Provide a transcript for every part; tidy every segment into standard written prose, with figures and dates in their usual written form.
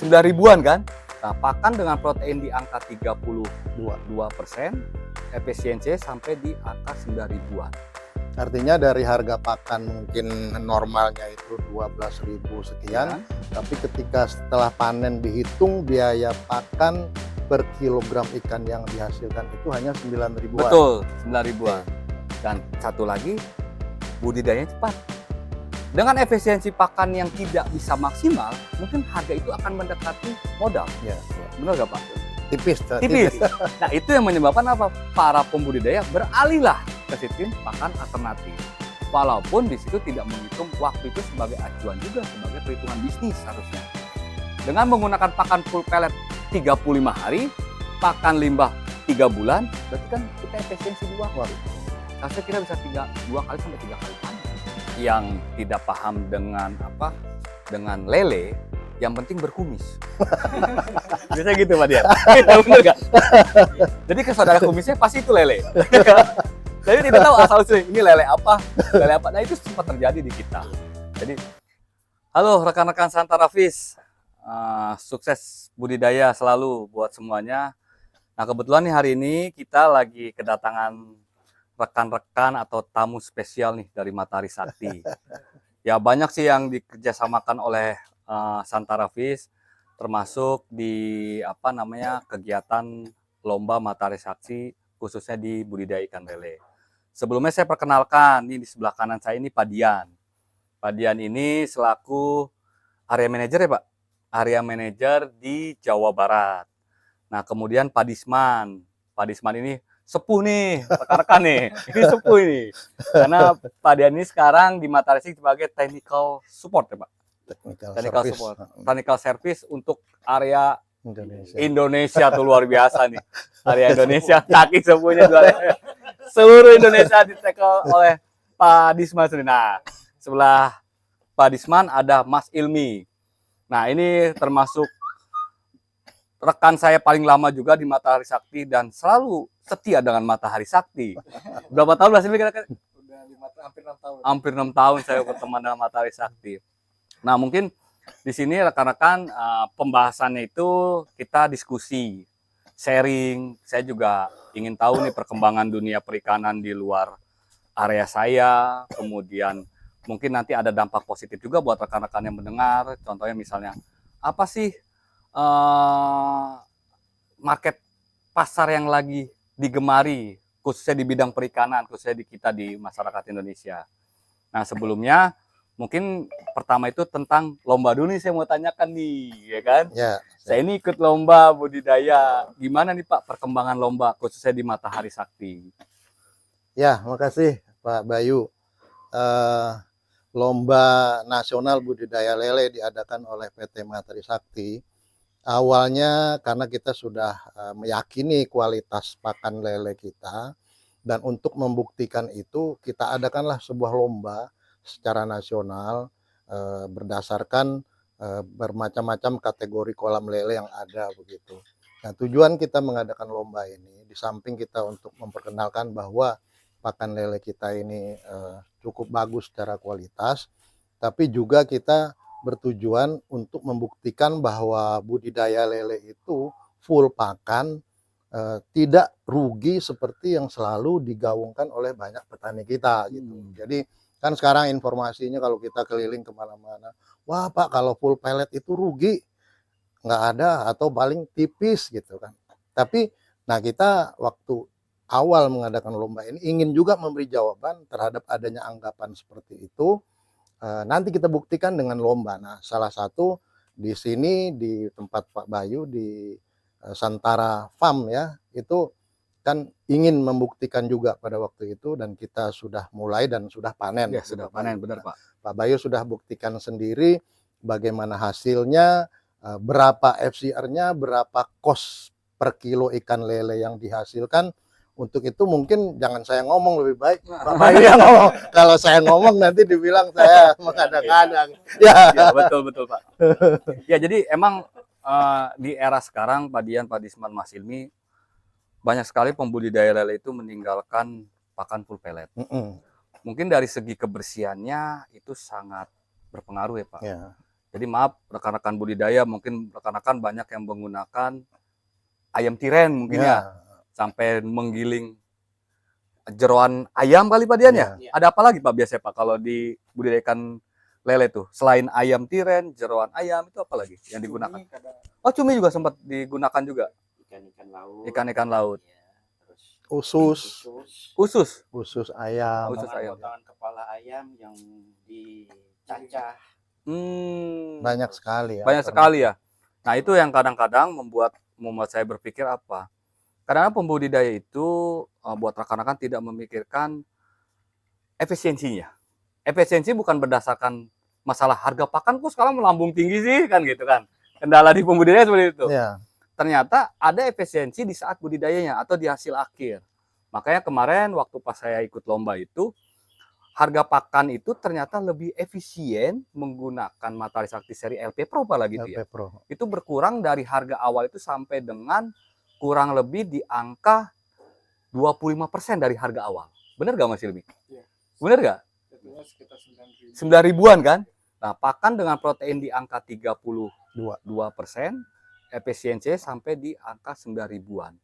9 ribuan kan. Nah, pakan dengan protein di angka 32%, efisiensi sampai di angka 9 ribuan. Artinya dari harga pakan mungkin normalnya itu 12.000 sekian, Ya. tapi ketika setelah panen dihitung biaya pakan per kilogram ikan yang dihasilkan itu hanya 9 ribuan. Betul, 9 ribuan. Dan satu lagi, budidayanya cepat. Dengan efisiensi pakan yang tidak bisa maksimal, mungkin harga itu akan mendekati modal. Ya, Benar nggak Pak? tipis. Nah, itu yang menyebabkan apa? Para pembudidaya beralihlah ke sistem pakan alternatif. Walaupun di situ tidak menghitung waktu itu sebagai acuan juga, sebagai perhitungan bisnis harusnya. Dengan menggunakan pakan full pellet 35 hari, pakan limbah 3 bulan, berarti kan kita efisiensi 2 kali. Harusnya kita bisa 2 kali sampai 3 kali panen. Yang tidak paham dengan dengan lele, yang penting berkumis. Biasanya gitu Pak Dian. Bener nggak? Jadi ke saudara kumisnya pasti itu lele. Jadi tidak tahu asal usulnya ini lele apa. Nah itu sempat terjadi di kita. Jadi halo rekan-rekan Santara Fish, sukses budidaya selalu buat semuanya. Nah kebetulan nih hari ini kita lagi kedatangan rekan-rekan atau tamu spesial nih dari Matahari Sakti. Ya banyak sih yang dikerjasamakan oleh Santara Fish, termasuk di kegiatan lomba Matahari Sakti khususnya di budidaya ikan lele. Sebelumnya saya perkenalkan, nih di sebelah kanan saya ini Pak Dian. Pak Dian ini selaku area manajer ya Pak, area manajer di Jawa Barat. Nah kemudian Pak Disman ini sepuh nih, rekan-rekan nih, ini sepuh ini. Karena Pak Dian ini sekarang di Matahari Sakti sebagai technical support ya Pak. Technical service untuk area Indonesia tuh luar biasa nih. Area Indonesia, kaki sepuhnya seluruh Indonesia di-tackle oleh Pak Disman. Nah, sebelah Pak Disman ada Mas Ilmi. Nah, ini termasuk rekan saya paling lama juga di Matahari Sakti dan selalu setia dengan Matahari Sakti. Berapa tahun Mas Ilmi kira-kira? Udah hampir 6 tahun. Hampir 6 tahun saya berteman dengan Matahari Sakti. Nah, mungkin di sini rekan-rekan pembahasannya itu kita diskusi, sharing. Saya juga ingin tahu nih perkembangan dunia perikanan di luar area saya. Kemudian mungkin nanti ada dampak positif juga buat rekan-rekan yang mendengar. Contohnya misalnya, apa sih market pasar yang lagi digemari, khususnya di bidang perikanan, khususnya di kita di masyarakat Indonesia. Nah sebelumnya, mungkin pertama itu tentang lomba dulu nih saya mau tanyakan nih, ya kan? Ya. Saya ini ikut lomba budidaya. Gimana nih Pak perkembangan lomba khususnya di Matahari Sakti? Ya, makasih Pak Bayu. Lomba nasional budidaya lele diadakan oleh PT Matahari Sakti. Awalnya karena kita sudah meyakini kualitas pakan lele kita, dan untuk membuktikan itu kita adakanlah sebuah lomba secara nasional berdasarkan bermacam-macam kategori kolam lele yang ada begitu. Nah, tujuan kita mengadakan lomba ini di samping kita untuk memperkenalkan bahwa pakan lele kita ini cukup bagus secara kualitas, tapi juga kita bertujuan untuk membuktikan bahwa budidaya lele itu full pakan, tidak rugi seperti yang selalu digaungkan oleh banyak petani kita gitu. Jadi kan sekarang informasinya kalau kita keliling kemana-mana, wah Pak kalau full pellet itu rugi, nggak ada atau paling tipis gitu kan. Tapi nah kita waktu awal mengadakan lomba ini ingin juga memberi jawaban terhadap adanya anggapan seperti itu. Nanti kita buktikan dengan lomba. Nah, salah satu di sini di tempat Pak Bayu di Santara Farm ya, itu kan ingin membuktikan juga pada waktu itu dan kita sudah mulai dan sudah panen. Ya, sudah panen, benar Pak. Pak Bayu sudah buktikan sendiri bagaimana hasilnya, berapa FCR-nya, berapa cost per kilo ikan lele yang dihasilkan. Untuk itu mungkin jangan saya ngomong, lebih baik Pak Bayu yang ngomong. Kalau saya ngomong nanti dibilang saya mengada-ngada. Ya, betul Pak. Ya, jadi emang di era sekarang Pak Dian, Pak Disman, Mas Ilmi, banyak sekali pembudidaya lele itu meninggalkan pakan full pellet. Mungkin dari segi kebersihannya itu sangat berpengaruh ya Pak. Ya. Jadi maaf rekan-rekan budidaya, mungkin rekan-rekan banyak yang menggunakan ayam tiren mungkin ya, sampai menggiling jeroan ayam kali Pak Dian ya. Iya. Ada apa lagi Pak biasanya Pak kalau dibudidayakan lele tuh? Selain ayam tiren, jeroan ayam itu apa lagi yang digunakan? Cumi kadang Oh, cumi juga sempat digunakan juga. Ikan-ikan laut. Ikan-ikan laut. Ya, terus Usus Usus. ayam. Usus ayam. potongan kepala ayam yang dicacah. Banyak sekali ya. Banyak sekali ya. Nah, itu yang kadang-kadang membuat saya berpikir apa? Karena pembudidaya itu buat rekan-rekan tidak memikirkan efisiensinya. Efisiensi bukan berdasarkan masalah harga pakan kok sekarang melambung tinggi sih kan gitu kan. Kendala di pembudidaya seperti itu. Ya, Ternyata ada efisiensi di saat budidayanya atau di hasil akhir. Makanya kemarin waktu pas saya ikut lomba itu, harga pakan itu ternyata lebih efisien menggunakan Matahari Sakti seri LP Pro apalagi gitu ya. LP Pro. Itu berkurang dari harga awal itu sampai dengan kurang lebih di angka 25% dari harga awal. Bener gak Mas Ilmi? Iya. Bener gak? jatuhnya sekitar 9.000. 9 ribuan kan? Nah, pakan dengan protein di angka 32%, efisiensinya sampai di angka 9 ribuan.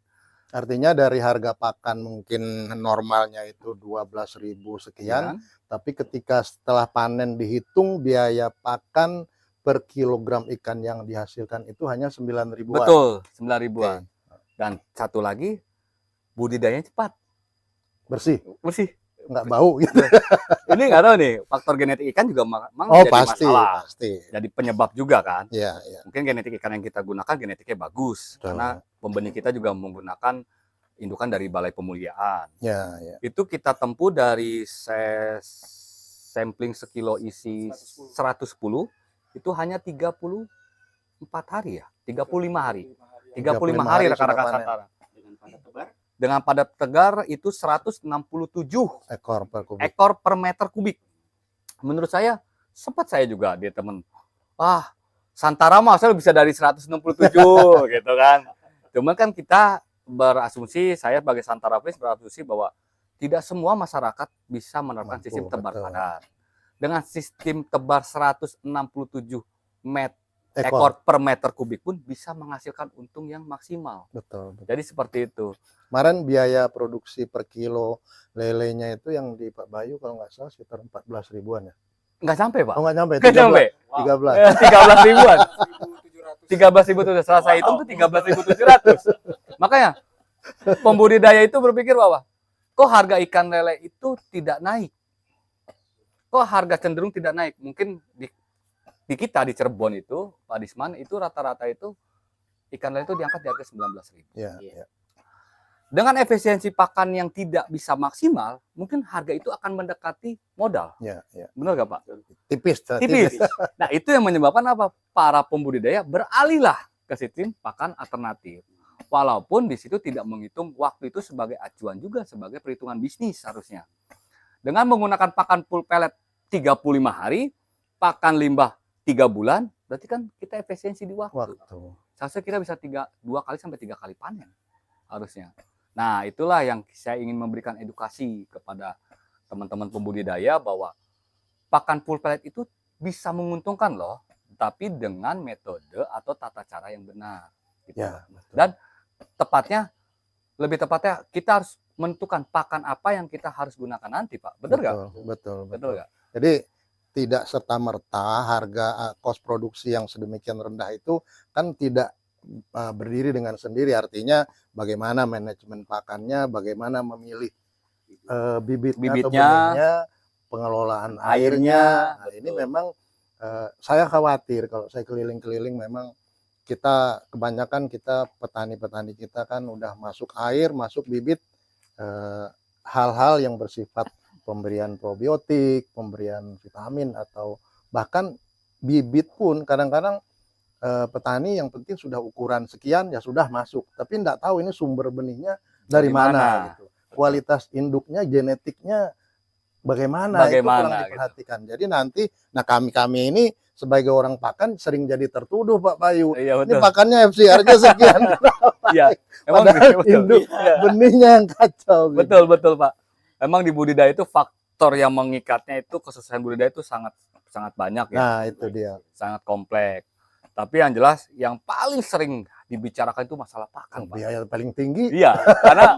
Artinya dari harga pakan mungkin normalnya itu 12.000 sekian, tapi ketika setelah panen dihitung biaya pakan per kilogram ikan yang dihasilkan itu hanya 9 ribuan. Betul, 9 ribuan. Dan satu lagi, budidayanya cepat. Bersih, Bersih. nggak bau gitu. Ini nggak tahu nih, faktor genetik ikan juga memang Oh jadi pasti, masalah. pasti. Jadi penyebab juga kan. Iya, iya. Mungkin genetik ikan yang kita gunakan genetiknya bagus. Betul. Karena pembenih kita juga menggunakan indukan dari Balai Pemuliaan. Ya, ya. Itu kita tempuh dari sampling sekilo isi 110, itu hanya 34 hari ya. 35 hari. 35 hari rekan-rekan sudah panen. Santara. Dengan padat tebar. Dengan padat tegar itu 167 Ekor per kubik. ekor per meter kubik. Menurut saya, sempat saya juga dia temen, Santara mah saya bisa dari 167 gitu kan. Cuman kan kita berasumsi, saya sebagai Santara Place berasumsi bahwa tidak semua masyarakat bisa menerapkan Mampu, sistem tebar betul. padat. Dengan sistem tebar 167 ekor per meter kubik pun bisa menghasilkan untung yang maksimal. Betul, betul. Jadi seperti itu. Kemarin biaya produksi per kilo lelenya itu yang di Pak Bayu kalau nggak salah sekitar 14 ribuan ya. Nggak sampai Pak. Oh nggak nyampe, Nggak sampai. 13. 13 ribuan. 1.700. 13.700. Setelah saya hitung tuh 13.700. Makanya pembudidaya itu berpikir bahwa kok harga ikan lele itu tidak naik. Kok harga cenderung tidak naik. Mungkin di kita di Cirebon itu, Pak Disman, itu rata-rata itu ikan lele itu diangkat di harga 19.000. Ya, Iya. ya. Dengan efisiensi pakan yang tidak bisa maksimal, mungkin harga itu akan mendekati modal. Ya, ya. Benar nggak Pak? Tipis. Tipis. Nah, itu yang menyebabkan apa? Para pembudidaya beralihlah ke sistem pakan alternatif. Walaupun di situ tidak menghitung waktu itu sebagai acuan juga sebagai perhitungan bisnis harusnya. Dengan menggunakan pakan full pellet 35 hari, pakan limbah 3 bulan, berarti kan kita efisiensi di waktu. Seharusnya kita bisa 2 kali sampai 3 kali panen harusnya. Nah, itulah yang saya ingin memberikan edukasi kepada teman-teman pembudidaya bahwa pakan full pellet itu bisa menguntungkan loh, tapi dengan metode atau tata cara yang benar. Gitu. Ya, betul. Dan lebih tepatnya kita harus menentukan pakan apa yang kita harus gunakan nanti, Pak. Betul nggak? Betul. Betul nggak? Jadi tidak serta-merta harga kos produksi yang sedemikian rendah itu kan tidak berdiri dengan sendiri. Artinya bagaimana manajemen pakannya, bagaimana memilih bibitnya atau benihnya, pengelolaan airnya. Nah, ini memang saya khawatir kalau saya keliling-keliling memang kita kebanyakan petani-petani kita kan udah masuk air, masuk bibit, hal-hal yang bersifat pemberian probiotik, pemberian vitamin atau bahkan bibit pun kadang-kadang petani yang penting sudah ukuran sekian ya sudah masuk, tapi tidak tahu ini sumber benihnya dari mana gitu. Kualitas induknya, genetiknya bagaimana itu kurang diperhatikan. Gitu. Jadi nanti, kami ini sebagai orang pakan sering jadi tertuduh Pak Bayu. Iya, ini pakannya FCR-nya sekian. Iya, padahal induk benihnya yang kacau. Gitu. Betul Pak. Memang di budidaya itu faktor yang mengikatnya itu kesusahan budidaya itu sangat sangat banyak ya, Nah, itu dia. sangat kompleks. Tapi yang jelas yang paling sering dibicarakan itu masalah pakan, Pak. Biaya paling tinggi. Iya, karena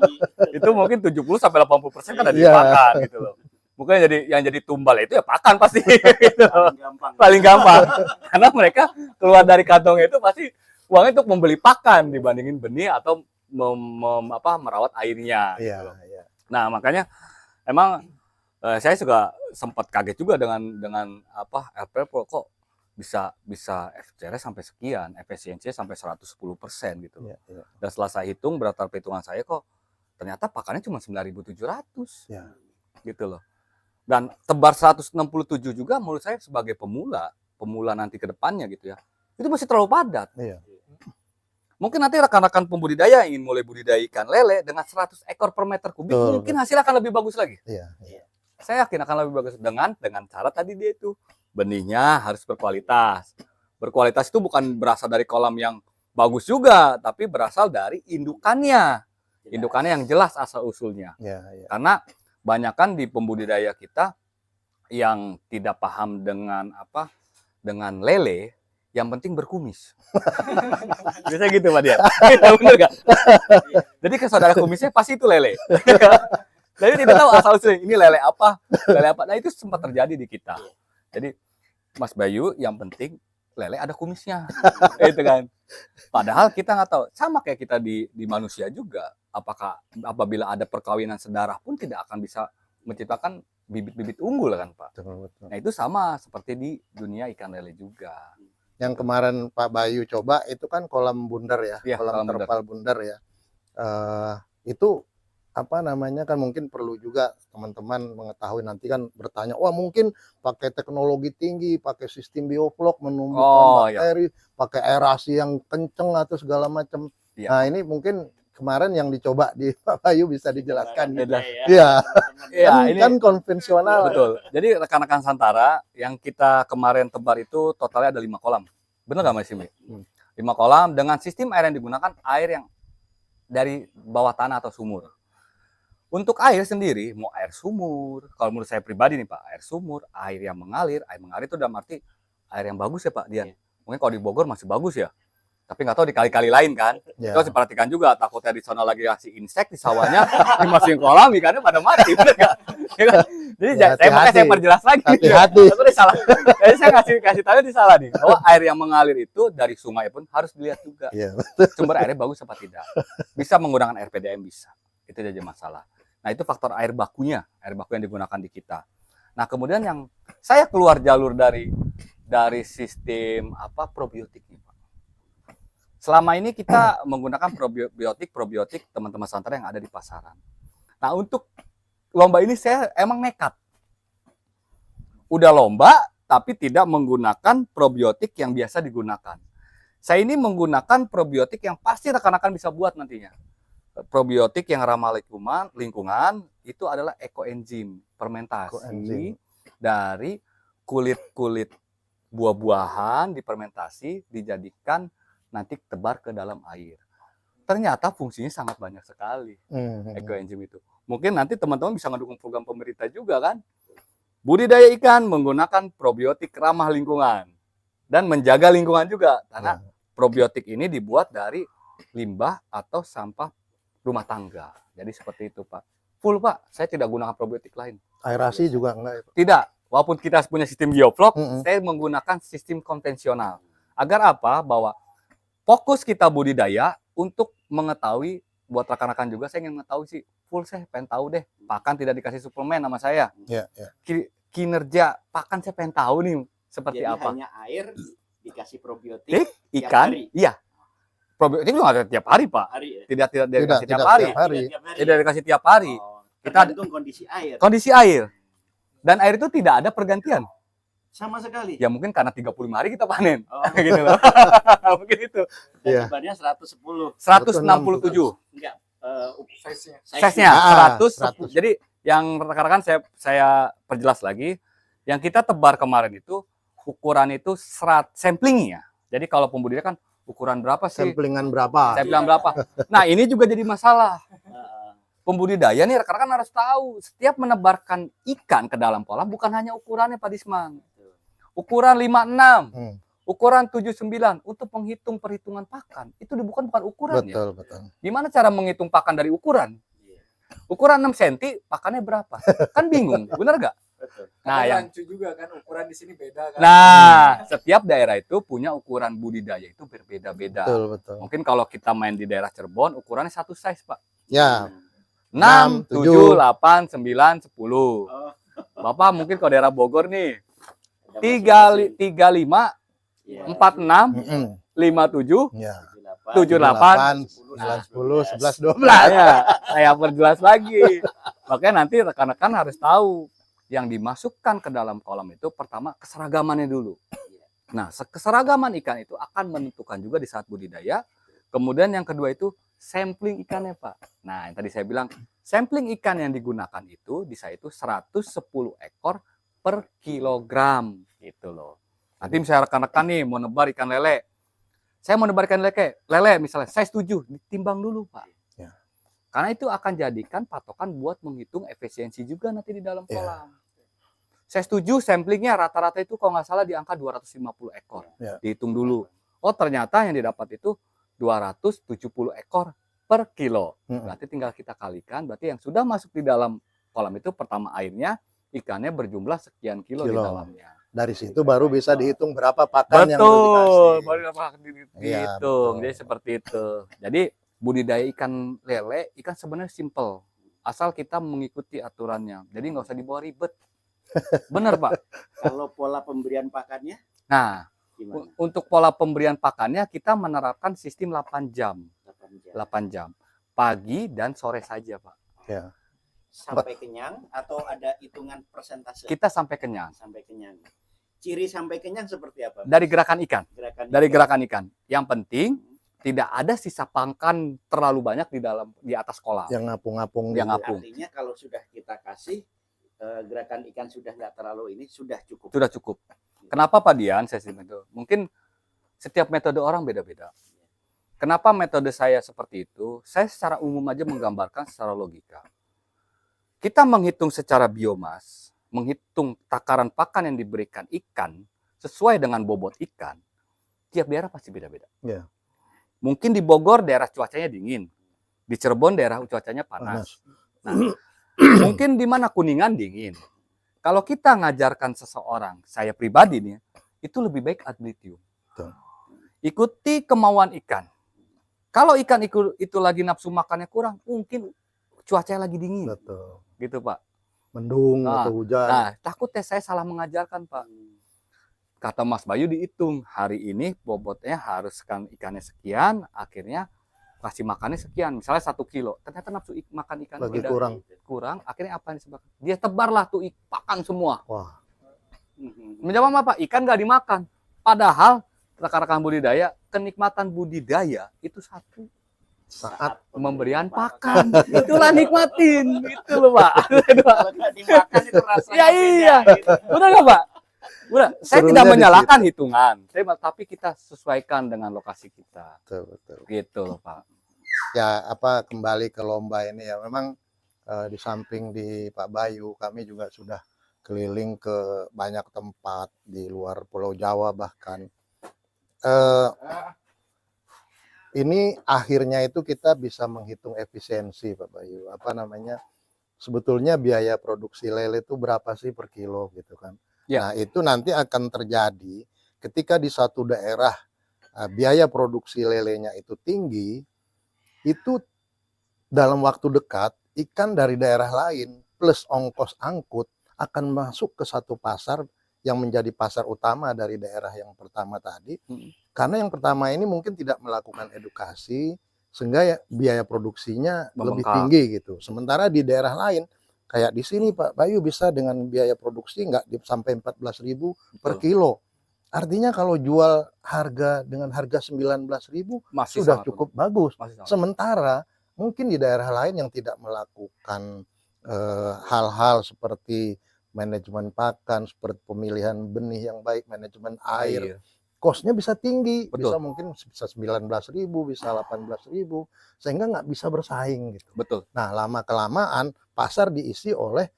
itu mungkin 70 sampai 80% kan ada di Iya. pakan gitu loh. Mungkin yang jadi tumbal itu ya pakan pasti gitu. Paling gampang. Paling gampang. Karena mereka keluar dari kantongnya itu pasti uangnya untuk membeli pakan dibandingin benih atau merawat airnya. Iya, Gitu loh. iya. Nah, makanya emang saya juga sempat kaget juga dengan LPL Pro kok bisa FCR sampai sekian, efisiensinya sampai 110% gitu. Iya, iya. Dan setelah saya hitung berdasarkan perhitungan saya kok ternyata pakannya cuma 9.700 Ya. gitu loh. Dan tebar 167 juga menurut saya sebagai pemula nanti ke depannya gitu ya. Itu masih terlalu padat. Iya. Mungkin nanti rekan-rekan pembudidaya ingin mulai budidaya ikan lele dengan 100 ekor per meter kubik, Betul, mungkin hasilnya akan lebih bagus lagi. Iya, iya. Saya yakin akan lebih bagus dengan cara tadi dia itu benihnya harus berkualitas. Berkualitas itu bukan berasal dari kolam yang bagus juga, tapi berasal dari indukannya. Indukannya yang jelas asal usulnya. Iya, iya. Karena banyakan di pembudidaya kita yang tidak paham dengan lele, yang penting berkumis. Biasanya gitu Pak Dian. Bener nggak? Jadi ke saudara kumisnya pasti itu lele. Jadi tidak tahu asal usulnya ini lele apa. Nah itu sempat terjadi di kita. Jadi Mas Bayu yang penting lele ada kumisnya. Itu kan. Padahal kita nggak tahu. Sama kayak kita di manusia juga. Apakah apabila ada perkawinan sedarah pun tidak akan bisa menciptakan bibit-bibit unggul kan Pak. Betul, betul. Nah itu sama seperti di dunia ikan lele juga. Yang kemarin Pak Bayu coba itu kan kolam bundar ya, Iya, kolam kolam bundar. terpal bundar ya. Itu apa namanya kan mungkin perlu juga teman-teman mengetahui, nanti kan bertanya, wah mungkin pakai teknologi tinggi, pakai sistem bioflok menumbuhkan iya. bakteri, pakai aerasi yang kenceng atau segala macam. Iya. Nah ini mungkin kemarin yang dicoba di Pak Bayu bisa dijelaskan. Beda. Iya, Iya, kan, ini kan konvensional. betul. Jadi rekan-rekan Santara yang kita kemarin tebar itu totalnya ada 5 kolam. Benar nggak Mas Simi? 5 kolam dengan sistem air yang digunakan air yang dari bawah tanah atau sumur. Untuk air sendiri, mau air sumur, kalau menurut saya pribadi nih Pak, air sumur, air yang mengalir itu dalam arti air yang bagus ya Pak Dian. Mungkin kalau di Bogor masih bagus ya. Tapi nggak tahu di kali-kali lain kan. Ya. Itu harus diperhatikan juga, takutnya di sana lagi ngasih insek di sawahnya, dimasukin kolam ikannya pada mati. Bener nggak? Ya kan? Jadi Ya, makanya saya hati-hati. perjelas lagi. Hati-hati. Aku udah salah. Jadi saya kasih tahu di salah nih, bahwa air yang mengalir itu dari sungai pun harus dilihat juga. Iya. Sumber airnya bagus apa tidak. Bisa menggunakan air PDM bisa. Itu aja masalah. Nah, itu faktor air baku yang digunakan di kita. Nah, kemudian yang saya keluar jalur dari sistem probiotik nih, Pak. Selama ini kita menggunakan probiotik teman-teman Santara yang ada di pasaran. Nah, untuk lomba ini saya emang nekat. Udah lomba tapi tidak menggunakan probiotik yang biasa digunakan. Saya ini menggunakan probiotik yang pasti rekan-rekan bisa buat nantinya. Probiotik yang ramah lingkungan itu adalah ekoenzim, fermentasi Ekoenzim. dari kulit-kulit buah-buahan difermentasi dijadikan nanti tebar ke dalam air. Ternyata fungsinya sangat banyak sekali ekoenzim itu. Mungkin nanti teman-teman bisa mendukung program pemerintah juga kan. Budidaya ikan menggunakan probiotik ramah lingkungan dan menjaga lingkungan juga karena probiotik ini dibuat dari limbah atau sampah rumah tangga. Jadi seperti itu Pak. Full Pak, saya tidak gunakan probiotik lain. Aerasi juga enggak. Tidak, walaupun kita punya sistem bioflok, Mm-mm. saya menggunakan sistem konvensional. Agar apa? Bahwa fokus kita budidaya untuk mengetahui, buat rekan-rekan juga saya ingin mengetahui sih, full saya pengen tahu deh, pakan tidak dikasih suplemen sama saya. Iya, iya. Kinerja pakan saya pengen tahu nih seperti Jadi apa. hanya air dikasih probiotik Ikan, tiap hari. iya. Probiotik juga ada tiap hari Pak. hari ya? Tidak dikasih tiap tidak hari. tiap hari. Tiap hari. Tidak dikasih tiap hari. Oh, Kita- tergantung kondisi air. Kondisi air. Dan air itu tidak ada pergantian. Sama sekali. Ya mungkin karena 35 hari kita panen. Oh, Gitu loh. Mungkin itu. dan Iya. bebannya 110. 167 Enggak. Size-nya. size-nya Ah, 110. Jadi yang rekan-rekan saya perjelas lagi, yang kita tebar kemarin itu ukuran itu samplingnya. Jadi kalau pembudidaya kan ukuran berapa sih? Samplingan berapa? Saya bilang berapa. Nah, ini juga jadi masalah. Heeh. Pembudidaya nih rekan-rekan harus tahu, setiap menebarkan ikan ke dalam kolam bukan hanya ukurannya Pak Disman. ukuran 56, Hmm. ukuran 79 untuk menghitung perhitungan pakan. Itu bukan ukuran ya. Betul, betul. Gimana cara menghitung pakan dari ukuran? Ukuran 6 cm, pakannya berapa? Kan bingung, bener nggak? Betul. Nah, Ada yang rancu juga kan ukuran di sini beda kan. Nah, setiap daerah itu punya ukuran budidaya itu berbeda-beda. Betul, betul. Mungkin kalau kita main di daerah Cirebon, ukurannya satu size, Pak. Ya, 6, 6, 7, 8, 9, 10. Oh, Bapak mungkin kalau daerah Bogor nih, ada 35, masing-masing. 46, mm-mm. 57, Ya. 78, 9, 10, 11, 12. ya, saya perjelas lagi. Makanya nanti rekan-rekan harus tahu yang dimasukkan ke dalam kolam itu pertama keseragamannya dulu. Nah, keseragaman ikan itu akan menentukan juga di saat budidaya. Kemudian yang kedua itu sampling ikannya, Pak. Nah, yang tadi saya bilang, sampling ikan yang digunakan itu bisa itu 110 ekor per kilogram gitu loh. Nanti misalnya rekan-rekan nih mau nebar ikan lele. Saya mau nebar ikan lele misalnya size 7, ditimbang dulu, Pak. Ya. Karena itu akan jadikan patokan buat menghitung efisiensi juga nanti di dalam Ya. kolam. Size 7 samplingnya rata-rata itu kalau nggak salah di angka 250 ekor. Ya. Dihitung dulu. Oh, ternyata yang didapat itu 270 ekor per kilo. Mm-mm. Berarti tinggal kita kalikan, berarti yang sudah masuk di dalam kolam itu pertama airnya, ikannya berjumlah sekian kilo di Kilo. dalamnya. Dari situ baru bisa dihitung berapa pakan yang perlu Betul, dikasih. baru dapat Iya, dihitung. betul. Jadi seperti itu. Jadi budidaya ikan lele, ikan sebenarnya simple. Asal kita mengikuti aturannya. Jadi nggak usah dibawa ribet. Bener, Pak. Kalau pola pemberian pakannya Nah, gimana? untuk pola pemberian pakannya kita menerapkan sistem 8 jam. 8 jam. 8 jam. Pagi dan sore saja, Pak. Ya. Sampai kenyang atau ada hitungan persentase? Kita sampai kenyang. Sampai kenyang. Ciri sampai kenyang seperti apa? Dari gerakan ikan. Dari ikan. gerakan ikan. Yang penting tidak ada sisa pakan terlalu banyak di atas kolam. Yang ngapung-ngapung Yang gitu. ngapung. Artinya kalau sudah kita kasih gerakan ikan sudah nggak terlalu ini sudah cukup. Sudah cukup. Kenapa Pak Dian saya sih itu? Mungkin setiap metode orang beda-beda. Kenapa metode saya seperti itu? Saya secara umum aja menggambarkan secara logika. Kita menghitung secara biomas, menghitung takaran pakan yang diberikan ikan sesuai dengan bobot ikan. Tiap daerah pasti beda-beda. Ya. Mungkin di Bogor daerah cuacanya dingin, di Cirebon daerah cuacanya panas. Nah, mungkin di mana Kuningan dingin. Kalau kita ngajarkan seseorang, saya pribadi nih, itu lebih baik ad litium. Betul. Ikuti kemauan ikan. Kalau ikan itu lagi nafsu makannya kurang, mungkin cuacanya lagi dingin. Betul. Gitu, Pak. Mendung Nah, atau hujan. Nah, takutnya saya salah mengajarkan, Pak. Kata Mas Bayu dihitung, hari ini bobotnya harus ikannya sekian, akhirnya kasih makannya sekian, misalnya 1 kilo. Ternyata nafsu makan ikan Lagi udah kurang. akhirnya apa yang disebabkan? Dia tebarlah tuh pakan semua. Wah, Menjawab apa? Ikan nggak dimakan. Padahal rekan-rekan budidaya, kenikmatan budidaya itu satu saat pemberian pakan. Itulah nikmatin, gitu loh, Pak. Kalau nggak dimakan itu rasanya Ya iya. beda, gitu. Benar nggak, Pak? Benar. Saya Serunya tidak di menyalahkan hitungan, tapi kita sesuaikan dengan lokasi kita. betul, betul. Gitu loh, Pak. Ya, kembali ke lomba ini ya. Memang di samping di Pak Bayu, kami juga sudah keliling ke banyak tempat di luar Pulau Jawa bahkan. Ini akhirnya itu kita bisa menghitung efisiensi, Pak Bayu. Sebetulnya biaya produksi lele itu berapa sih per kilo gitu kan. Ya. Nah, itu nanti akan terjadi ketika di satu daerah biaya produksi lelenya itu tinggi, itu dalam waktu dekat ikan dari daerah lain plus ongkos angkut akan masuk ke satu pasar yang menjadi pasar utama dari daerah yang pertama tadi. Karena yang pertama ini mungkin tidak melakukan edukasi sehingga ya biaya produksinya lebih Membengkak. tinggi gitu. Sementara di daerah lain kayak di sini Pak Bayu bisa dengan biaya produksi sampai 14.000 per Betul. kilo. Artinya kalau jual dengan harga 19.000 Masih sudah sangat cukup bagus. Masih sangat. Sementara mungkin di daerah lain yang tidak melakukan hal-hal seperti manajemen pakan, seperti pemilihan benih yang baik, manajemen air, cost-nya bisa tinggi, Betul. bisa 19.000, bisa 18.000, sehingga nggak bisa bersaing gitu. Betul. Nah, lama-kelamaan pasar diisi oleh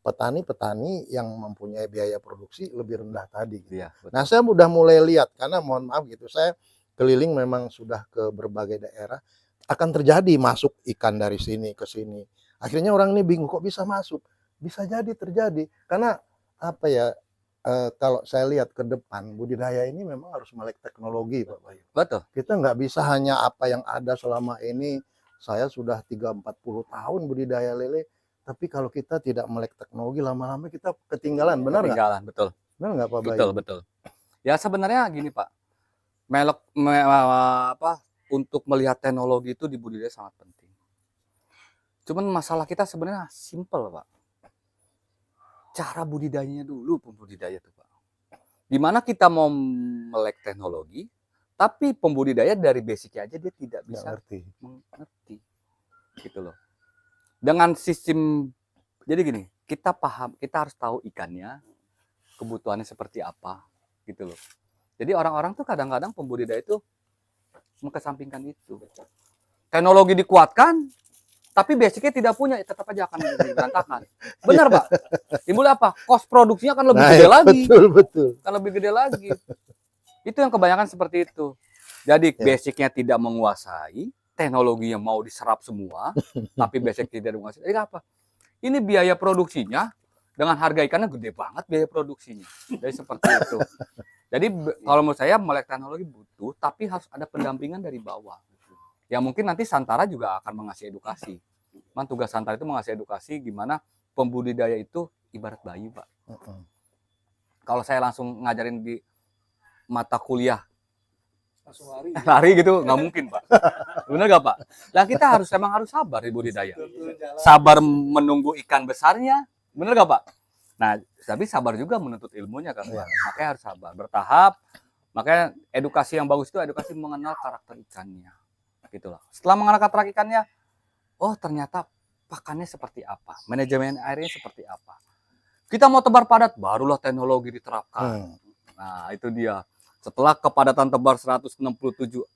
petani-petani yang mempunyai biaya produksi lebih rendah tadi. Gitu. Iya, betul. Nah, saya udah mulai lihat karena mohon maaf gitu, saya keliling memang sudah ke berbagai daerah, akan terjadi masuk ikan dari sini ke sini. Akhirnya orang ini bingung kok bisa masuk. Bisa jadi terjadi karena apa ya? Kalau saya lihat ke depan budidaya ini memang harus melek teknologi, Pak Bayu. Betul. Kita nggak bisa hanya apa yang ada selama ini. Saya sudah 30-40 tahun budidaya lele, tapi kalau kita tidak melek teknologi lama-lama kita ketinggalan, benar nggak? Ketinggalan, betul. Benar nggak Pak Bayu? Betul, betul. Ya sebenarnya gini Pak, untuk melihat teknologi itu di budidaya sangat penting. Cuman masalah kita sebenarnya simple Pak. Cara budidayanya dulu pembudidaya tuh Pak. Dimana kita mau melek teknologi, tapi pembudidaya dari basicnya aja dia tidak Nggak bisa ngerti. mengerti, gitu loh. Dengan sistem, jadi gini, kita paham, kita harus tahu ikannya, kebutuhannya seperti apa, gitu loh. Jadi orang-orang tuh kadang-kadang pembudidaya itu mengesampingkan itu. Teknologi dikuatkan, tapi basicnya tidak punya, tetap aja akan berantakan. Benar Pak? Timbul apa? Cost produksinya akan lebih gede lagi. Betul. Akan lebih gede lagi. Itu yang kebanyakan seperti itu. Jadi Ya. basicnya tidak menguasai, teknologi yang mau diserap semua, tapi basic tidak menguasai. Jadi apa? Ini biaya produksinya dengan harga ikannya gede banget biaya produksinya. Jadi seperti itu. Jadi kalau menurut saya melek teknologi butuh, tapi harus ada pendampingan dari bawah. Ya mungkin nanti Santara juga akan mengasih edukasi. Man tugas Santara itu mengasih edukasi gimana pembudidaya itu ibarat bayi, Pak. Kalau saya langsung ngajarin di mata kuliah Langsung lari. lari gitu nggak mungkin Pak. Benar nggak Pak? Nah kita memang harus sabar di budidaya. Betul, jalan. Sabar menunggu ikan besarnya, benar nggak Pak? Nah tapi sabar juga menuntut ilmunya kan Pak. Makanya harus sabar, bertahap. Makanya edukasi yang bagus itu edukasi mengenal karakter ikannya, gitulah. Setelah mengenal karakter ikannya, oh ternyata pakannya seperti apa, manajemen airnya seperti apa. Kita mau tebar padat, barulah teknologi diterapkan. Nah itu dia. Setelah kepadatan tebar 167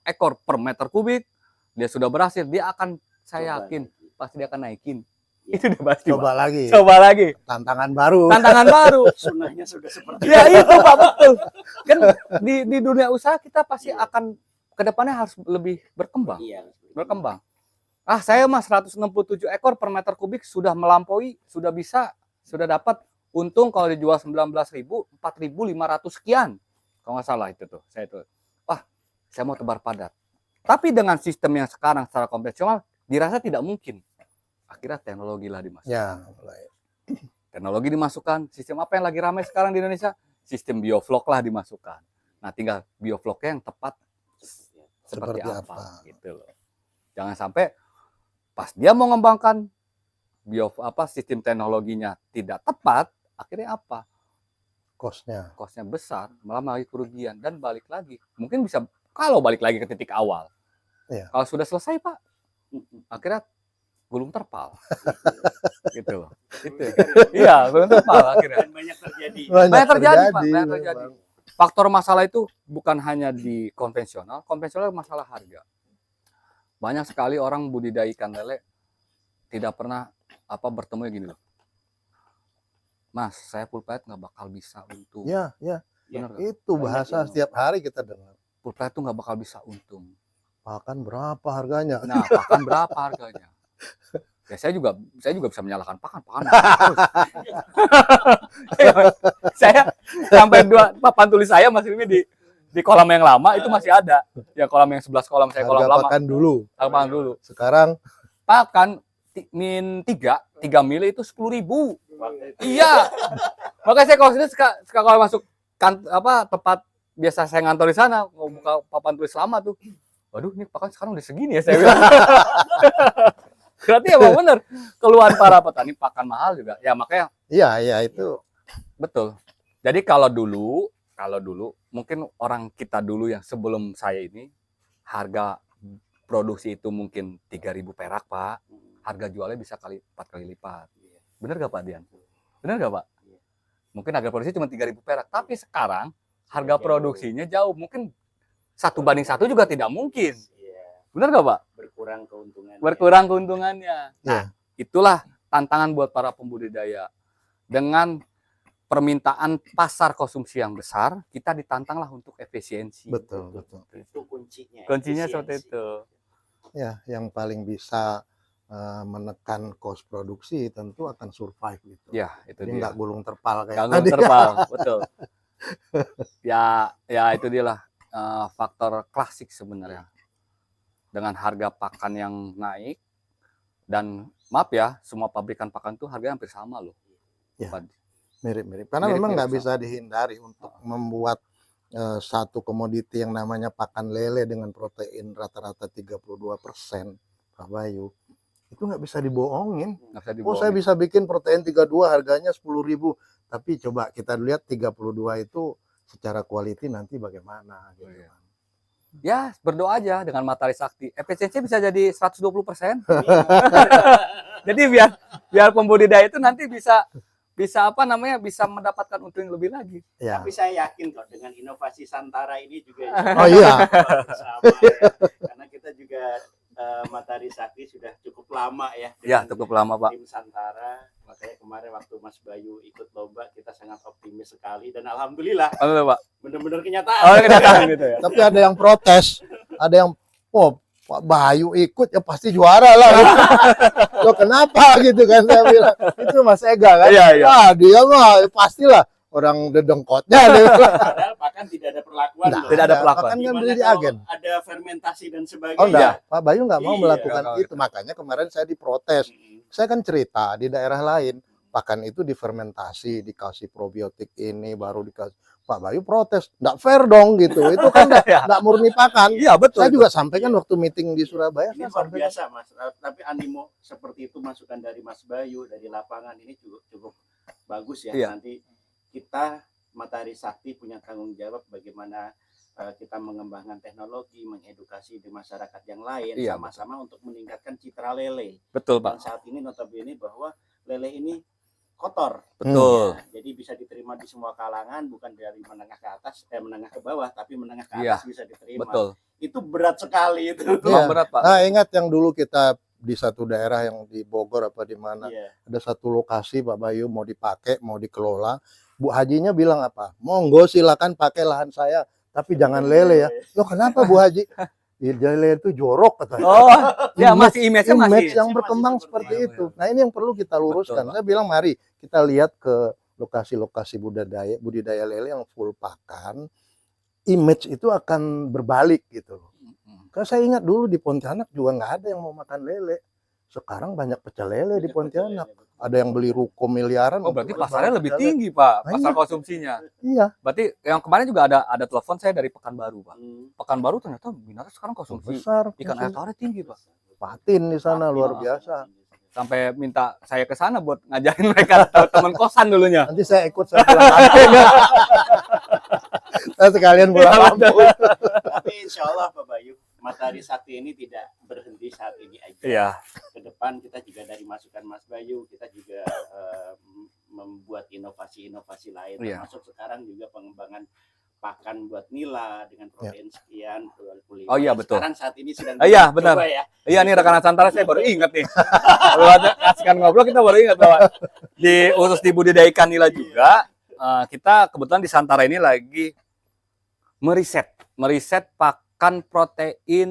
ekor per meter kubik, dia sudah berhasil. Dia akan, saya yakin, pasti dia akan naikin. Ya. Itu udah pasti. Coba Pak. lagi. Coba lagi. Tantangan baru. Tantangan baru. Sunnahnya sudah seperti Ya itu Pak, betul. Kan di dunia usaha kita pasti akan, kedepannya harus lebih berkembang. Iya. Berkembang. Ah saya mah 167 ekor per meter kubik sudah melampaui, sudah bisa, sudah dapat. Untung kalau dijual 19.000, 4.500 sekian. Kalau nggak salah itu tuh, saya tuh, wah, saya mau tebar padat. Tapi dengan sistem yang sekarang secara konvensional, dirasa tidak mungkin. Akhirnya teknologi lah dimasukkan. Ya, Teknologi dimasukkan. Sistem apa yang lagi ramai sekarang di Indonesia? Sistem bioflok lah dimasukkan. Nah, tinggal biofloknya yang tepat seperti apa, gitu loh. Jangan sampai pas dia mau mengembangkan sistem teknologinya tidak tepat, akhirnya apa? Kosnya besar, malah lagi kerugian dan balik lagi. Mungkin bisa kalau balik lagi ke titik awal. Iya. Kalau sudah selesai Pak, akhirnya gulung terpal. Gitu loh. Itu. Iya, gulung terpal akhirnya. Dan banyak terjadi. Banyak terjadi, Pak. Banyak memang. terjadi. Faktor masalah itu bukan hanya di konvensional masalah harga. Banyak sekali orang budidaya ikan lele tidak pernah bertemu gini loh. Mas, saya full plate nggak bakal bisa untung. Ya. Bener nggak? Itu bahasa setiap hari kita dengar. Full plate tuh nggak bakal bisa untung. Pakan berapa harganya? Nah, pakan berapa harganya? Ya saya juga bisa menyalahkan pakan mahal terus. Saya sampai papan tulis saya masih ini di kolam yang lama itu masih ada. Ya kolam yang 11 kolam saya kolam Harga lama. pakan dulu. Pakan dulu. Sekarang Pakan min 3 mili itu 10.000. Iya. Makanya saya kalau sini suka kalau masuk tempat biasa saya ngantor di sana mau buka papan tulis lama tuh. Waduh, ini pakan sekarang udah segini ya saya bilang. Berarti emang bener keluhan para petani pakan mahal juga. Ya makanya iya itu betul. Jadi kalau dulu mungkin orang kita dulu yang sebelum saya ini harga produksi itu mungkin 3.000 perak, Pak. Harga jualnya bisa 4 kali lipat. Bener gak Pak Dian? Bener gak Pak? Mungkin harga produksi cuma 3.000 perak, tapi sekarang harga produksinya jauh. Mungkin 1:1 juga tidak mungkin. Bener gak Pak? Berkurang keuntungannya. Berkurang keuntungannya. Nah, itulah tantangan buat para pembudidaya. Dengan permintaan pasar konsumsi yang besar, kita ditantanglah untuk efisiensi. Betul, betul. Itu kuncinya. Kuncinya efisiensi. seperti itu. Ya, yang paling bisa menekan cost produksi tentu akan survive gitu. Ya, itu Jadi dia. nggak gulung terpal kayak Gangguan tadi. terpal, betul. Ya itu dia lah faktor klasik sebenarnya. Dengan harga pakan yang naik dan maaf ya, semua pabrikan pakan tuh harganya hampir sama loh. Ya. Pak. Mirip-mirip. Karena Mirip-mirip memang nggak sama. bisa dihindari untuk membuat satu komoditi yang namanya pakan lele dengan protein rata-rata 32%, Pak Bayu. Itu nggak bisa dibohongin. Nggak bisa Oh, saya dibohongin. bisa bikin protein 32 harganya 10.000. Tapi coba kita lihat 32 itu secara quality nanti bagaimana gitu. Oh, iya. Ya, berdoa aja dengan matahari sakti. Efisiensi bisa jadi 120%. Jadi biar pembudidaya itu nanti bisa apa namanya, bisa mendapatkan untung yang lebih lagi. Ya. Tapi saya yakin kok dengan inovasi Santara ini juga Oh iya. bersama ya. Karena kita juga Matahari Sakti sudah cukup lama ya. Ya, dengan cukup lama, Pak. Tim Santara. Makanya kemarin waktu Mas Bayu ikut lomba kita sangat optimis sekali dan alhamdulillah Halo, Pak. benar-benar kenyataan. Oh, kenyataan gitu ya. Tapi ada yang protes, ada yang Pak Bayu ikut ya pasti juara lah. Loh kenapa gitu kan saya bilang. Itu Mas Ega kan. Iya, iya. Ah, dia mah pastilah orang dedengkotnya. Padahal pakan tidak ada perlakuan. Nah, loh. Tidak ada perlakuan. Kan Gimana beli di kalau agen. ada fermentasi dan sebagainya. Oh enggak, Pak Bayu nggak mau Iya, melakukan kalau itu. Makanya kemarin saya diprotes. Saya kan cerita di daerah lain, pakan itu difermentasi, dikasih probiotik ini, baru dikasih. Pak Bayu protes, nggak fair dong gitu. Itu kan Iya. nggak murni pakan. Iya, betul. Saya juga sampaikan waktu meeting di Surabaya. Ini Saya luar sampaikan. biasa Mas, tapi animo seperti itu masukan dari Mas Bayu dari lapangan ini cukup bagus ya. Iya. Nanti kita Matahari Sakti punya tanggung jawab bagaimana kita mengembangkan teknologi, mengedukasi di masyarakat yang lain Iya, sama-sama untuk meningkatkan citra lele. Betul, Dan Pak. saat ini notabene bahwa lele ini kotor. Betul. Ya, jadi bisa diterima di semua kalangan, bukan dari menengah ke atas, menengah ke bawah, tapi menengah ke Iya, atas bisa diterima. Betul. Itu berat sekali itu. Iya. Memang berat, Pak. Nah, ingat yang dulu kita di satu daerah yang di Bogor apa di mana, Iya. ada satu lokasi Pak Bayu mau dipakai, mau dikelola. Bu Hajinya bilang apa? Monggo silakan pakai lahan saya, tapi jangan lele ya. Loh kenapa Bu Haji? Lele itu jorok katanya. Oh, ya Image- masih image-nya masih. Image yang Masih berkembang seperti seperti itu. itu. Nah, ini yang perlu kita luruskan. Betul, Pak. Saya bilang mari kita lihat ke lokasi-lokasi budidaya lele yang full pakan. Image itu akan berbalik gitu. Karena saya ingat dulu di Pontianak juga nggak ada yang mau makan lele. Sekarang banyak pecel lele di Pontianak. Ada yang beli ruko miliaran. Oh, berarti untuk pasarnya makan lebih pecel lele. tinggi, Pak, Nah, pasar iya. konsumsinya. Iya. Berarti yang kemarin juga ada telepon saya dari Pekanbaru, Pak. Pekanbaru ternyata minatnya sekarang konsumsi Besar. ikan air tawar tinggi, Pak. Patin di sana Patin, luar oh. biasa. Sampai minta saya ke sana buat ngajarin mereka teman kosan dulunya. Nanti saya ikut saya pulang kampung. Saya sekalian pulang kampung. Tapi insya Allah Pak Bayu, Matahari Sakti ini tidak berhenti saat ini aja. Iya. Ke depan kita juga dari masukan Mas Bayu, kita juga membuat inovasi-inovasi lain. Iya. Termasuk sekarang juga pengembangan pakan buat nila dengan protein sekian, 25. Oh iya, betul. Sekarang saat ini sedang Iya, dicoba benar. ya. Iya nih rekan Santara saya baru ingat nih. Kalau ada kasihkan ngobrol kita baru ingat bahwa di khusus di budidaya ikan nila juga kita kebetulan di Santara ini lagi meriset pakan protein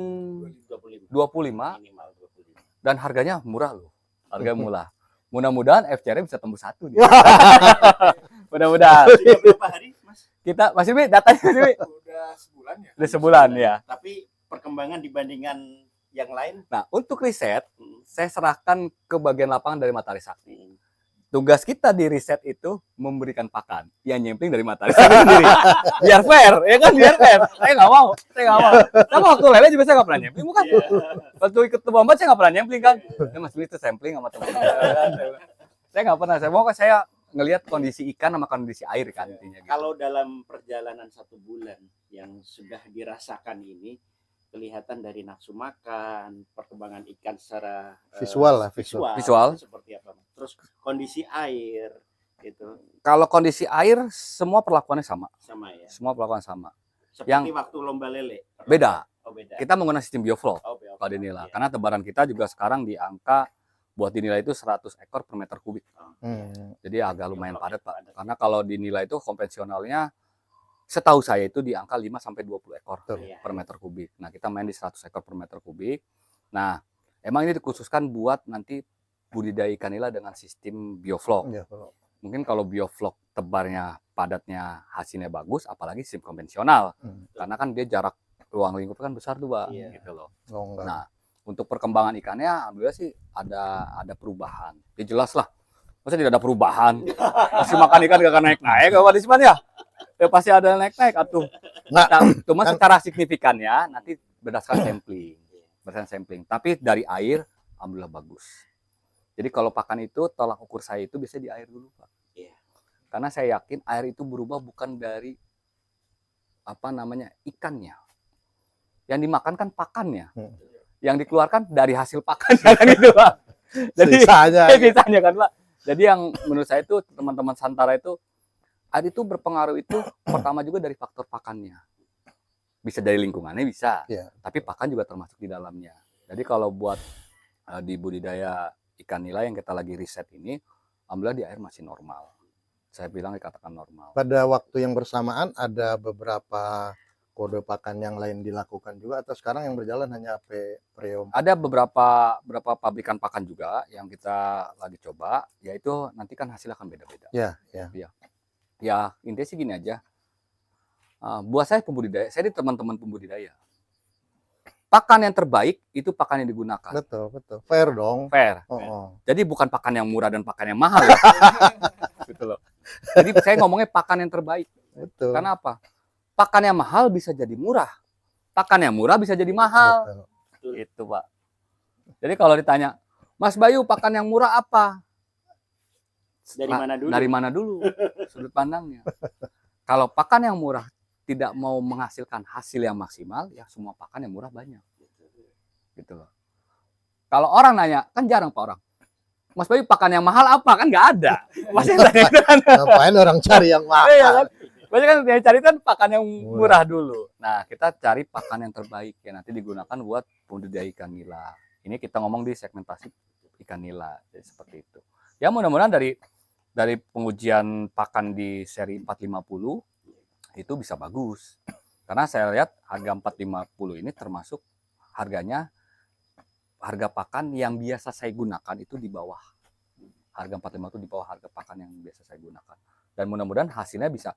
25. 25 Minimal 25. dan harganya murah loh. Harga murah. Mudah-mudahan FCR bisa tembus 1 nih. Mudah-mudahan. Sudah berapa hari, Mas? Kita masih Bi, datanya masih Bi. Udah sebulan ya. Udah sebulan ya. Tapi perkembangan dibandingkan yang lain, Nah, untuk riset hmm, saya serahkan ke bagian lapangan dari Matahari Sakti. hmm. Tugas kita di riset itu memberikan pakan. Yang nyempling dari Matahari Sakti sendiri. Biar fair, ya kan? Biar fair. Saya nggak mau. Sama waktu lele juga saya nggak pernah nyempling, bukan? Iya. Waktu ikut Tebambat saya nggak pernah nyempling kan? Ya Mas Billy itu sampling sama teman. Saya nggak pernah. Saya mau kan saya ngelihat kondisi ikan sama kondisi air kan intinya. Gitu. Kalau dalam perjalanan 1 bulan yang sudah dirasakan ini, kelihatan dari nafsu makan, perkembangan ikan secara Visual lah, visual. Visual. itu seperti apa? Terus kondisi air itu Kalau kondisi air semua perlakuannya sama. sama ya. Semua perlakuan sama. Seperti Yang- waktu lomba lele. Beda. Oh beda. Kita menggunakan sistem bioflow Oh, beda. pada inilah. Iya. Karena tebaran kita juga sekarang di angka buat dinilai itu 100 ekor per meter kubik. Jadi agak lumayan padat, Pak. Karena kalau dinilai itu konvensionalnya setahu saya itu di angka 5 sampai 20 ekor Betul. per meter kubik. Nah, kita main di 100 ekor per meter kubik. Nah, emang ini dikhususkan buat nanti budidaya ikan nila dengan sistem bioflok. Ya, kalau Mungkin kalau bioflok tebarnya, padatnya, hasilnya bagus, apalagi sistem konvensional. Karena kan dia jarak ruang lingkup kan besar tuh, Pak. Iya. Gitu loh. longgar. Nah, untuk perkembangan ikannya, alhamdulillah sih ada perubahan. Ya jelas lah. Masa tidak ada perubahan? Masih makan ikan gak akan naik-naik, Pak Disman ya? Ya pasti ada naik-naik atuh. Nah, Cuma kan- secara signifikannya nanti berdasarkan sampling. Berdasarkan sampling. Tapi dari air, alhamdulillah bagus. Jadi kalau pakan itu, tolak ukur saya itu biasanya di air dulu, Pak. Iya. Karena saya yakin air itu berubah bukan dari ikannya. Yang dimakan kan pakannya. Yang dikeluarkan dari hasil pakannya kan gitu, Pak. Jadi sisanya sisanya kan, Pak. Jadi yang menurut saya itu teman-teman Santara itu air itu berpengaruh itu pertama juga dari faktor pakannya. Bisa dari lingkungannya bisa, Iya. tapi pakan juga termasuk di dalamnya. Jadi kalau buat di budidaya ikan nila yang kita lagi riset ini, alhamdulillah di air masih normal. Saya bilang dikatakan normal. pada waktu yang bersamaan ada beberapa kode pakan yang lain dilakukan juga, atau sekarang yang berjalan hanya Preo? Ada beberapa pabrikan pakan juga yang kita lagi coba, yaitu nanti kan hasilnya akan beda-beda. Ya. Ya intinya sih gini aja. Buat saya pembudidaya, saya ini teman-teman pembudidaya. Pakan yang terbaik itu pakan yang digunakan. Betul. Fair dong. Fair. Oh. Jadi bukan pakan yang murah dan pakan yang mahal ya. Gitu loh. Jadi saya ngomongnya pakan yang terbaik. Betul. Karena apa? Pakan yang mahal bisa jadi murah. Pakan yang murah bisa jadi mahal. Betul. Itu, Pak. Jadi kalau ditanya, Mas Bayu, pakan yang murah apa? Dari mana dulu? Sudut pandangnya. Kalau pakan yang murah tidak mau menghasilkan hasil yang maksimal, ya semua pakan yang murah banyak. Gitu loh. Kalau orang nanya, kan jarang Pak orang. Mas Bayu, pakan yang mahal apa? Kan nggak ada. Masih tanya kan? Ngapain orang cari yang mahal? Iya kan? Biasanya kan yang cari kan pakan yang murah dulu. Nah, kita cari pakan yang terbaik ya nanti digunakan buat budidaya ikan nila. Ini kita ngomong di segmentasi ikan nila, jadi seperti itu. Ya mudah-mudahan dari pengujian pakan di seri 450 itu bisa bagus. Karena saya lihat harga 450 ini termasuk harga pakan yang biasa saya gunakan itu di bawah. Harga 450 itu di bawah harga pakan yang biasa saya gunakan. Dan mudah-mudahan hasilnya bisa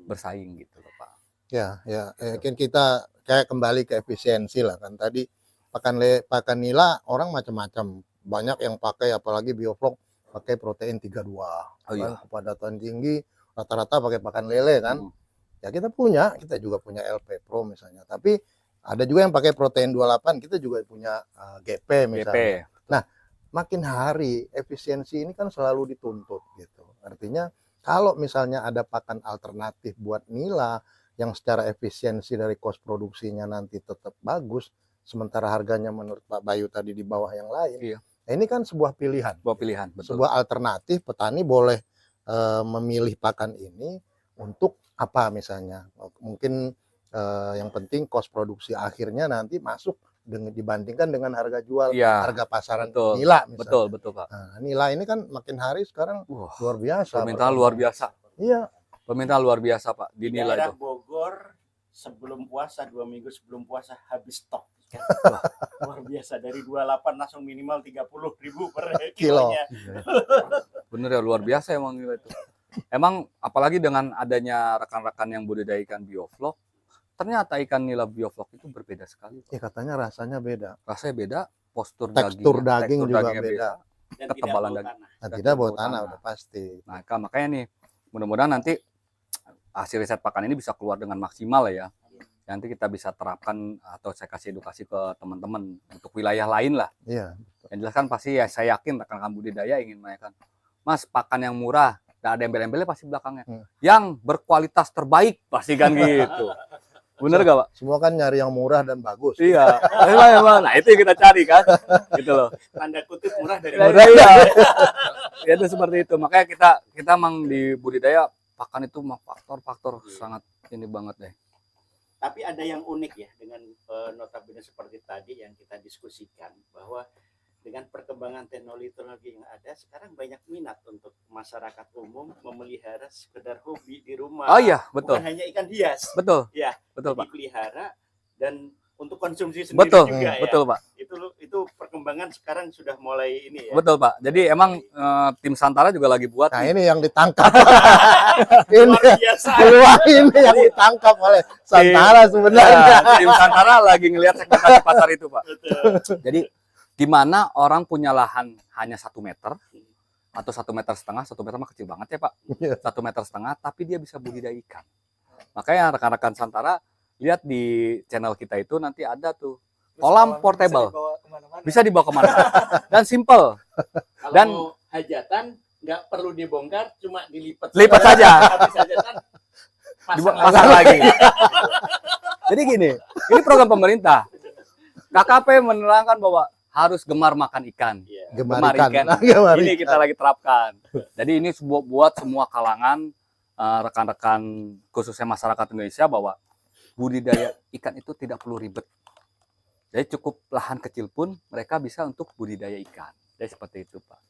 bersaing gitu loh, Pak. Ya, yakin kita kayak kembali ke efisiensi lah kan. Tadi pakan nila orang macam-macam. Banyak yang pakai apalagi bioflok pakai protein 32. Oh iya. Kan, kepadatan tinggi, rata-rata pakai pakan lele kan. Ya kita juga punya LP Pro misalnya. Tapi ada juga yang pakai protein 28, kita juga punya GP misalnya. Nah, makin hari efisiensi ini kan selalu dituntut gitu. Artinya kalau misalnya ada pakan alternatif buat nila yang secara efisiensi dari kos produksinya nanti tetap bagus, sementara harganya menurut Pak Bayu tadi di bawah yang lain. Iya. Nah, ini kan sebuah pilihan. Betul. Sebuah alternatif, petani boleh memilih pakan ini untuk apa misalnya. Mungkin yang penting kos produksi akhirnya nanti masuk dibandingkan dengan harga jual, harga pasaran nila misalnya. Betul Pak. Nah, nila ini kan makin hari sekarang luar biasa. Permintaan luar biasa. Iya. Permintaan luar biasa Pak di nila itu. Bogor sebelum puasa 2 minggu sebelum puasa habis stok. Luar biasa dari 28 langsung minimal 30.000 per kilonya. Bener ya luar biasa emang nila itu. Emang apalagi dengan adanya rekan-rekan yang budidaya ikan bioflok, ternyata ikan nila bioflok itu berbeda sekali. Ya katanya rasanya beda. Rasanya beda, tekstur daging juga beda. Dan ketebalan daging. Nah, tidak bau tanah udah pasti. Nah, makanya nih mudah-mudahan nanti hasil riset pakan ini bisa keluar dengan maksimal ya. Nanti kita bisa terapkan atau saya kasih edukasi ke teman-teman untuk wilayah lain lah. Iya. Yang jelas kan pasti ya saya yakin rekan-rekan budidaya ingin menanyakan, Mas pakan yang murah, nggak ada embel-embelnya pasti belakangnya. Yang berkualitas terbaik pasti kan gitu. Bener gak Pak? Semua kan nyari yang murah dan bagus. Iya. Nah itu yang kita cari kan, gitu loh. Tanda kutip murah dari murah. Iya. Ya itu seperti itu. Makanya kita emang di budidaya pakan itu faktor-faktor sangat ini banget deh. Tapi ada yang unik ya dengan notabene seperti tadi yang kita diskusikan bahwa dengan perkembangan teknologi yang ada sekarang banyak minat untuk masyarakat umum memelihara sekedar hobi di rumah. Oh iya, betul. Bukan hanya ikan hias. Betul. Ya, Betul, Pak. dipelihara dan untuk konsumsi sendiri Betul, juga ya. betul, Pak. Itu perkembangan sekarang sudah mulai ini ya. Betul, Pak. Jadi emang tim Santara juga lagi buat Nah, nih. ini yang ditangkap. Ini Luar biasa. keluar ini yang ditangkap oleh Santara sebenarnya. Ya, tim Santara lagi ngelihat segmentasi pasar itu, Pak. Betul. Jadi di mana orang punya lahan hanya 1 meter atau 1,5 meter, 1 meter mah kecil banget ya, Pak. Iya. 1,5 meter, tapi dia bisa budidaya ikan. Makanya rekan-rekan Santara lihat di channel kita itu nanti ada tuh kolam portable. Bisa dibawa kemana-mana. Dan simple. Kalau Dan- mau hajatan nggak perlu dibongkar, cuma dilipat. Lipat saja. Habis hajatan Pasang lagi. Jadi gini, ini program pemerintah. KKP menerangkan bahwa harus gemar makan ikan. Iya. Gemar ikan. Gemar ini kita lagi terapkan. Jadi ini buat semua kalangan rekan-rekan khususnya masyarakat Indonesia bahwa budidaya ikan itu tidak perlu ribet. Jadi cukup lahan kecil pun mereka bisa untuk budidaya ikan. Jadi seperti itu, Pak.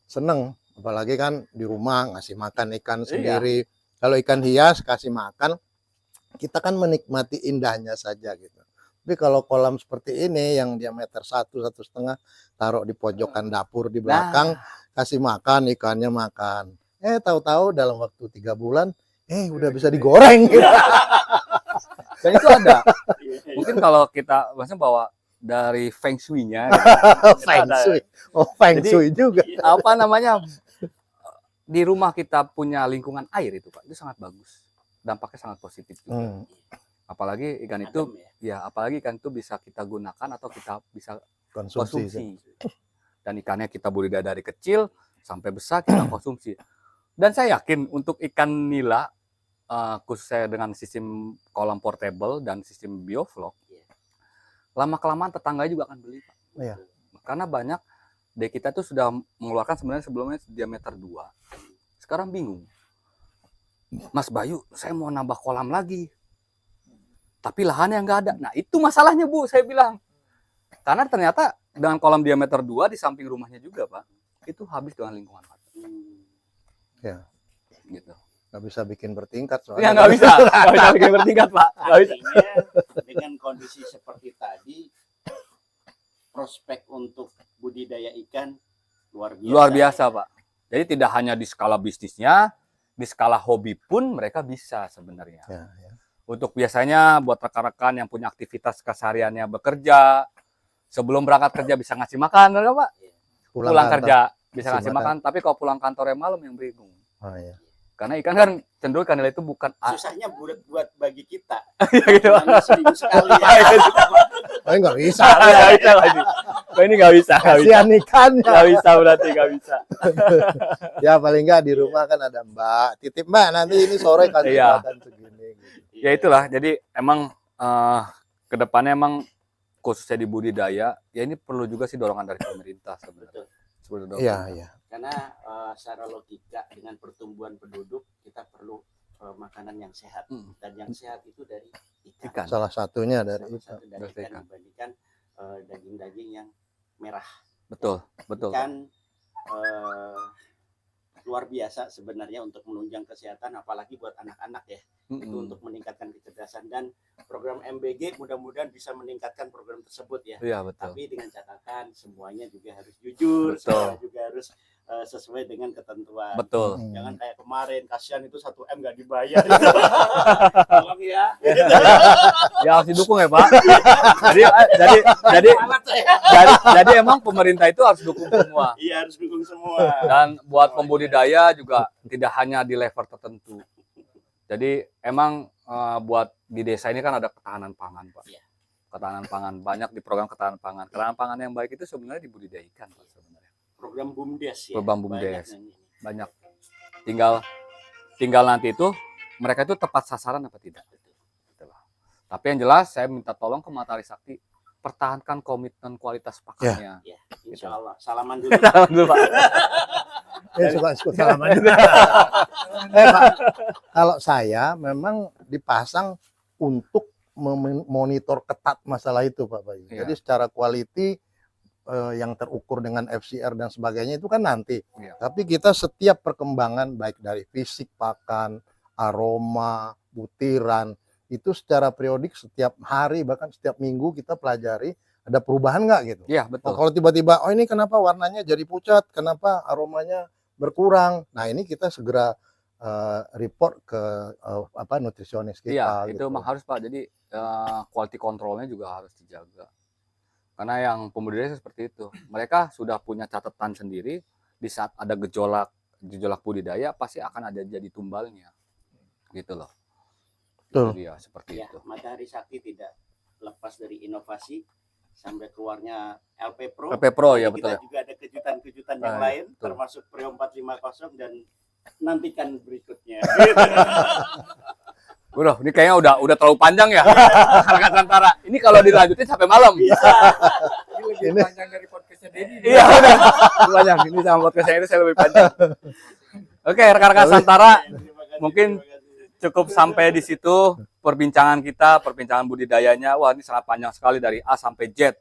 Seneng, apalagi kan di rumah ngasih makan ikan Iya. sendiri. Kalau ikan hias kasih makan, kita kan menikmati indahnya saja gitu. Tapi kalau kolam seperti ini yang diameter 1,5 taruh di pojokan dapur di belakang, kasih makan, ikannya makan. Tahu-tahu dalam waktu 3 bulan, udah bisa digoreng. Gitu. Dan itu ada. Iya, iya. Mungkin kalau kita maksudnya bahwa dari feng shui-nya Feng ada. shui. Oh, feng Jadi- shui juga. apa namanya di rumah kita punya lingkungan air itu, Pak, itu sangat bagus, dampaknya sangat positif juga. Apalagi ikan itu Adem ya. apalagi ikan itu bisa kita gunakan atau kita bisa Konsumsi. konsumsi. Dan ikannya kita budidaya dari kecil sampai besar kita konsumsi. Dan saya yakin untuk ikan nila khususnya dengan sistem kolam portable dan sistem bioflok, lama kelamaan tetangga juga akan beli, Pak. Iya. Karena banyak dari kita tuh sudah mengeluarkan sebenarnya sebelumnya diameter 2. Sekarang bingung. Mas Bayu, saya mau nambah kolam lagi. Tapi lahannya nggak ada. Nah, itu masalahnya, Bu, saya bilang. Karena ternyata dengan kolam diameter 2 di samping rumahnya juga, Pak, itu habis dengan lingkungan, Pak. Ya. Gitu. Nggak bisa bikin bertingkat Ya soalnya. nggak bisa. Nggak bisa bikin bertingkat, Pak. Nggak bisa. Artinya dengan kondisi seperti tadi, prospek untuk budidaya ikan luar biasa. Luar biasa, Pak. Jadi tidak hanya di skala bisnisnya, di skala hobi pun mereka bisa sebenarnya. Ya, ya. Untuk biasanya buat rekan-rekan yang punya aktivitas kesehariannya bekerja, sebelum berangkat kerja bisa ngasih makan, enggak, Pak? Pulang kantor. kerja bisa Ngasih ngasih makan, tapi kalau pulang kantornya malam yang bingung. Oh, iya. Karena ikan kan cenderung ikan nila itu bukan Susahnya buat bagi kita. gitu. Pulang seminggu sekali ya. Oh, nggak bisa. Nggak bisa lagi. Oh, ini nggak bisa, nggak bisa. Kasihan ikannya. Nggak bisa berarti nggak bisa. Ya paling nggak di rumah kan ada Mbak. Titip Mbak, nanti ini sore kasih Iya. makan segini. Gitu. Ya itulah. Jadi emang kedepannya emang khususnya di budidaya, ya ini perlu juga sih dorongan dari pemerintah sebenarnya. Sebenarnya Iya, iya. Karena secara logika dengan pertumbuhan penduduk kita perlu makanan yang sehat, dan yang sehat itu dari ikan. Ikan. Salah satunya dari Salah itu. satu dari Dari ikan ikan. dibandingkan daging-daging yang merah. Betul, betul. Ikan luar biasa sebenarnya untuk menunjang kesehatan, apalagi buat anak-anak ya. Itu untuk meningkatkan kecerdasan, dan program MBG mudah-mudahan bisa meningkatkan program tersebut ya. Iya, betul. Tapi dengan catatan semuanya juga harus jujur, Betul. semua juga harus sesuai dengan ketentuan. Betul. Jangan kayak kemarin, kasihan itu 1 M nggak dibayar. Tolong ya. Ya harus didukung ya, Pak. jadi Alat saya. jadi emang pemerintah itu harus dukung semua. Iya, harus dukung semua. Dan buat pembudidaya juga tidak hanya di level tertentu. Jadi emang buat di desa ini kan ada ketahanan pangan, Pak. Iya. Ketahanan pangan banyak di program ketahanan pangan. Ketahanan pangan yang baik itu sebenarnya dibudidayakan, Pak, sebenarnya. Program BUMDes ya. Program BUMDes. Banyak yang ini. Banyak. Tinggal nanti itu mereka itu tepat sasaran apa tidak. Gitu loh. Tapi yang jelas saya minta tolong ke Matahari Sakti pertahankan komitmen kualitas pakannya. Ya, Gitu. insya Allah. Salaman dulu. Salam dulu, Pak. Suka ikut salaman juga. Pak, kalau saya memang dipasang untuk memonitor ketat masalah itu, Pak Bayu. Iya. Jadi secara quality yang terukur dengan FCR dan sebagainya itu kan nanti. Iya. Tapi kita setiap perkembangan baik dari fisik pakan, aroma, butiran itu secara periodik setiap hari bahkan setiap minggu kita pelajari ada perubahan nggak gitu. Iya, Oh, betul. kalau tiba-tiba oh ini kenapa warnanya jadi pucat, kenapa aromanya berkurang. Nah, ini kita segera report ke nutrisionis kita Iya, itu gitu. memang harus Pak. Jadi quality controlnya juga harus dijaga. Karena yang pembudidaya seperti itu, mereka sudah punya catatan sendiri di saat ada gejolak budidaya pasti akan ada jadi tumbalnya, gitu loh. Betul. Itu dia seperti Ya, itu. Matahari Sakti tidak lepas dari inovasi sampai keluarnya LP Pro. LP Pro, Jadi ya, betul Kita ya. juga ada kejutan-kejutan yang Nah, lain, betul. termasuk Prio 450 dan nantikan berikutnya. Udah, ini kayaknya udah terlalu panjang ya. Rekan Santara. Ini kalau dilanjutin sampai malam. Ini lebih Ini- panjang dari podcastnya Dedi. Iya, udah. Banyak. Ini sama podcastnya itu saya lebih panjang. Oke, rekan-rekan Santara, Terima kasih, mungkin terima kasih. cukup sampai di situ perbincangan kita, perbincangan budidayanya. Wah, ini sangat panjang sekali dari A sampai Z.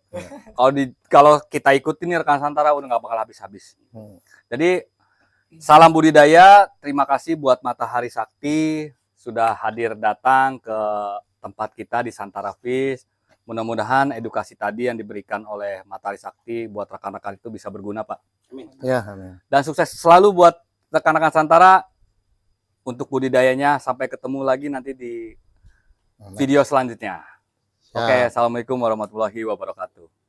Kalau kita ikutin nih rekan Santara udah nggak bakal habis-habis. Jadi salam budidaya, terima kasih buat Matahari Sakti sudah hadir datang ke tempat kita di Santara Fish. Mudah-mudahan edukasi tadi yang diberikan oleh Matahari Sakti buat rekan-rekan itu bisa berguna, Pak. Amin. Ya, amin. Dan sukses selalu buat rekan-rekan Santara untuk budidayanya. Sampai ketemu lagi nanti di video selanjutnya. Ya. Oke, assalamualaikum warahmatullahi wabarakatuh.